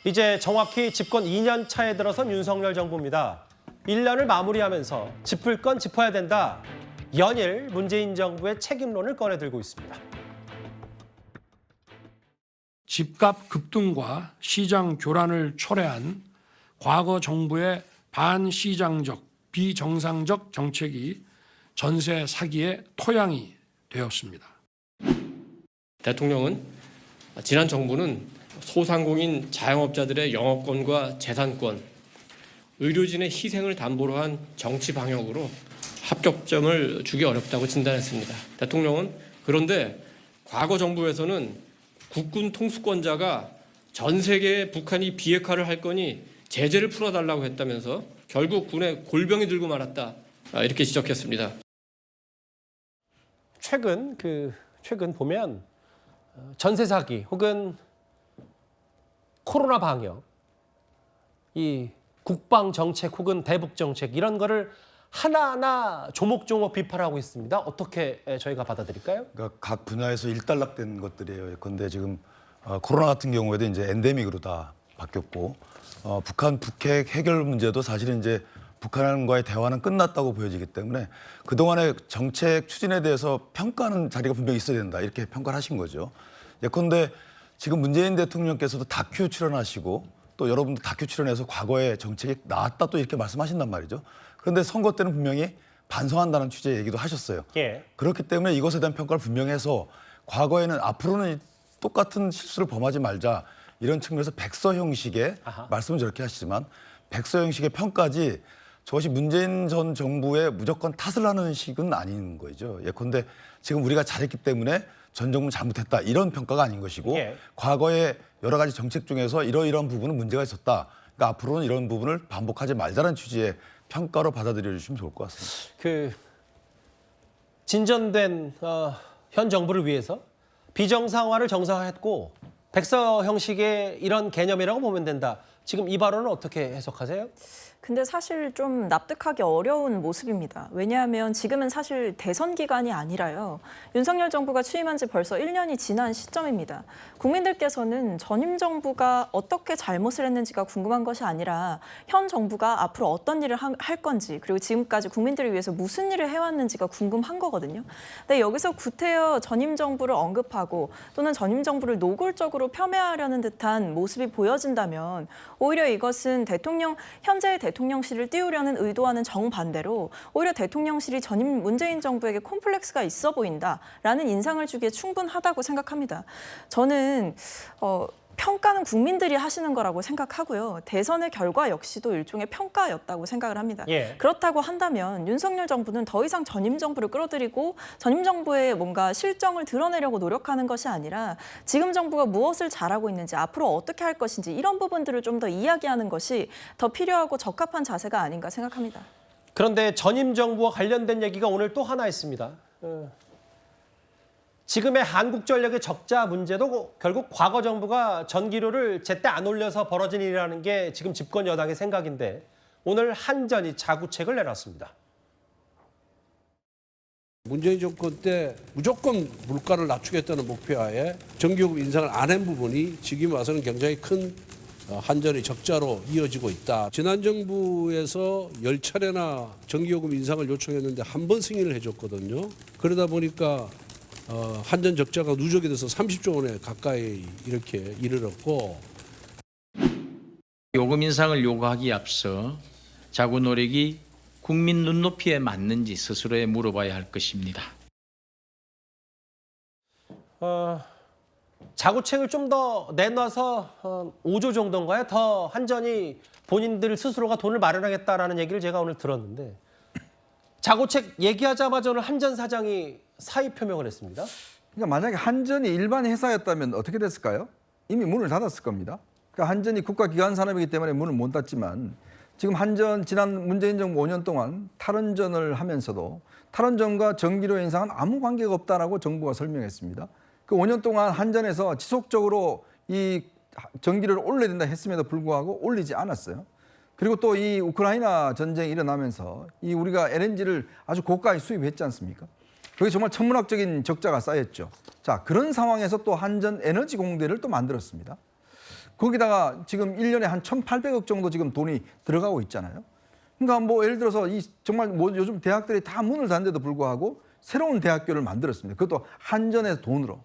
이제 정확히 집권 2년 차에 들어선 윤석열 정부입니다. 1년을 마무리하면서 짚을 건 짚어야 된다. 연일 문재인 정부의 책임론을 꺼내들고 있습니다. 집값 급등과 시장 교란을 초래한 과거 정부의 반시장적, 비정상적 정책이 전세 사기의 토양이 되었습니다. 대통령은 지난 정부는 소상공인 자영업자들의 영업권과 재산권, 의료진의 희생을 담보로 한 정치 방역으로 합격점을 주기 어렵다고 진단했습니다. 대통령은 그런데 과거 정부에서는 국군 통수권자가 전 세계에 북한이 비핵화를 할 거니 제재를 풀어달라고 했다면서 결국 군에 골병이 들고 말았다. 이렇게 지적했습니다. 최근 보면 전세 사기 혹은 코로나 방역, 이 국방 정책 혹은 대북 정책 이런 거를 하나하나 조목조목 비판하고 있습니다. 어떻게 저희가 받아들일까요? 그러니까 각 분야에서 일단락된 것들이에요. 그런데 지금 코로나 같은 경우에도 이제 엔데믹으로 다 바뀌었고 북한 북핵 해결 문제도 사실은 이제 북한과의 대화는 끝났다고 보여지기 때문에 그동안의 정책 추진에 대해서 평가하는 자리가 분명히 있어야 된다. 이렇게 평가를 하신 거죠. 예컨대 지금 문재인 대통령께서도 다큐 출연하시고 또 여러분도 다큐 출연해서 과거의 정책이 나왔다 또 이렇게 말씀하신단 말이죠. 그런데 선거 때는 분명히 반성한다는 취지의 얘기도 하셨어요. 예. 그렇기 때문에 이것에 대한 평가를 분명히 해서 과거에는 앞으로는 똑같은 실수를 범하지 말자 이런 측면에서 백서 형식의 말씀은 저렇게 하시지만 백서 형식의 평가지 저것이 문재인 전 정부의 무조건 탓을 하는 식은 아닌 거죠. 예컨대 지금 우리가 잘했기 때문에 전 정부는 잘못했다 이런 평가가 아닌 것이고 예. 과거에 여러 가지 정책 중에서 이러이러한 부분은 문제가 있었다. 그러니까 앞으로는 이런 부분을 반복하지 말자는 취지의 평가로 받아들여 주시면 좋을 것 같습니다. 진전된 현 정부를 위해서 비정상화를 정상화했고 백서 형식의 이런 개념이라고 보면 된다. 지금 이 발언은 어떻게 해석하세요? 근데 사실 좀 납득하기 어려운 모습입니다. 왜냐하면 지금은 사실 대선 기간이 아니라요. 윤석열 정부가 취임한 지 벌써 1년이 지난 시점입니다. 국민들께서는 전임 정부가 어떻게 잘못을 했는지가 궁금한 것이 아니라 현 정부가 앞으로 어떤 일을 할 건지 그리고 지금까지 국민들을 위해서 무슨 일을 해왔는지가 궁금한 거거든요. 근데 여기서 구태여 전임 정부를 언급하고 또는 전임 정부를 노골적으로 폄훼하려는 듯한 모습이 보여진다면 오히려 이것은 현재의 대통령실을 띄우려는 의도와는 정반대로 오히려 대통령실이 전임 문재인 정부에게 콤플렉스가 있어 보인다라는 인상을 주기에 충분하다고 생각합니다. 저는 평가는 국민들이 하시는 거라고 생각하고요. 대선의 결과 역시도 일종의 평가였다고 생각을 합니다. 예. 그렇다고 한다면 윤석열 정부는 더 이상 전임 정부를 끌어들이고 전임 정부의 뭔가 실정을 드러내려고 노력하는 것이 아니라 지금 정부가 무엇을 잘하고 있는지 앞으로 어떻게 할 것인지 이런 부분들을 좀 더 이야기하는 것이 더 필요하고 적합한 자세가 아닌가 생각합니다. 그런데 전임 정부와 관련된 얘기가 오늘 또 하나 있습니다. 지금의 한국전력의 적자 문제도 결국 과거 정부가 전기료를 제때 안 올려서 벌어진 일이라는 게 지금 집권 여당의 생각인데 오늘 한전이 자구책을 내놨습니다. 문재인 정권 때 무조건 물가를 낮추겠다는 목표하에 전기요금 인상을 안 한 부분이 지금 와서는 굉장히 큰 한전의 적자로 이어지고 있다. 지난 정부에서 10차례나 전기요금 인상을 요청했는데 한 번 승인을 해줬거든요. 그러다 보니까 한전 적자가 누적이 돼서 30조 원에 가까이 이렇게 이르렀고 요금 인상을 요구하기에 앞서 자구 노력이 국민 눈높이에 맞는지 스스로에 물어봐야 할 것입니다. 자구책을 좀 더 내놔서 5조 정도인가요? 더 한전이 본인들 스스로가 돈을 마련하겠다라는 얘기를 제가 오늘 들었는데 자구책 얘기하자마자 오늘 한전 사장이 사의 표명을 했습니다. 그러니까 만약에 한전이 일반 회사였다면 어떻게 됐을까요? 이미 문을 닫았을 겁니다. 그러니까 한전이 국가기관 산업이기 때문에 문을 못 닫지만 지금 한전 지난 문재인 정부 5년 동안 탈원전을 하면서도 탈원전과 전기료 인상은 아무 관계가 없다라고 정부가 설명했습니다. 그 5년 동안 한전에서 지속적으로 이 전기료를 올려야 된다 했음에도 불구하고 올리지 않았어요. 그리고 또 이 우크라이나 전쟁이 일어나면서 이 우리가 LNG를 아주 고가에 수입했지 않습니까? 그게 정말 천문학적인 적자가 쌓였죠. 자, 그런 상황에서 또 한전 에너지 공대를 또 만들었습니다. 거기다가 지금 1년에 한 1,800억 정도 지금 돈이 들어가고 있잖아요. 그러니까 뭐 예를 들어서 이 정말 뭐 요즘 대학들이 다 문을 닫는데도 불구하고 새로운 대학교를 만들었습니다. 그것도 한전의 돈으로.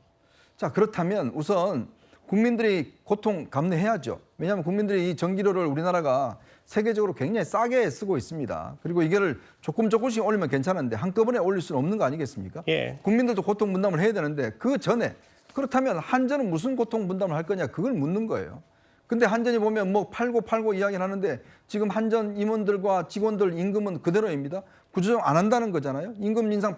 자, 그렇다면 우선 국민들이 고통 감내해야죠. 왜냐하면 국민들이 이 전기료를 우리나라가 세계적으로 굉장히 싸게 쓰고 있습니다. 그리고 이거를 조금씩 올리면 괜찮은데 한꺼번에 올릴 수는 없는 거 아니겠습니까? 예. 국민들도 고통 분담을 해야 되는데 그 전에 그렇다면 한전은 무슨 고통 분담을 할 거냐 그걸 묻는 거예요. 근데 한전이 보면 뭐 팔고 이야기를 하는데 지금 한전 임원들과 직원들 임금은 그대로입니다. 구조조정 안 한다는 거잖아요. 임금 인상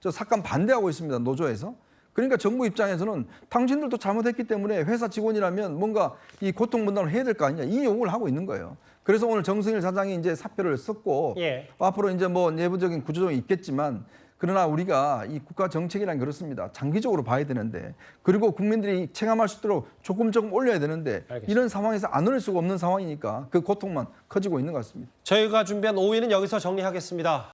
삭감 반대하고 있습니다. 노조에서. 그러니까 정부 입장에서는 당신들도 잘못했기 때문에 회사 직원이라면 뭔가 이 고통 분담을 해야 될 거 아니냐 이 요구를 하고 있는 거예요. 그래서 오늘 정승일 사장이 이제 사표를 썼고 예. 앞으로 이제 뭐 내부적인 구조조정이 있겠지만 그러나 우리가 이 국가 정책이란 그렇습니다. 장기적으로 봐야 되는데 그리고 국민들이 체감할 수 있도록 조금 올려야 되는데 알겠습니다. 이런 상황에서 안 올릴 수가 없는 상황이니까 그 고통만 커지고 있는 것 같습니다. 저희가 준비한 5위는 여기서 정리하겠습니다.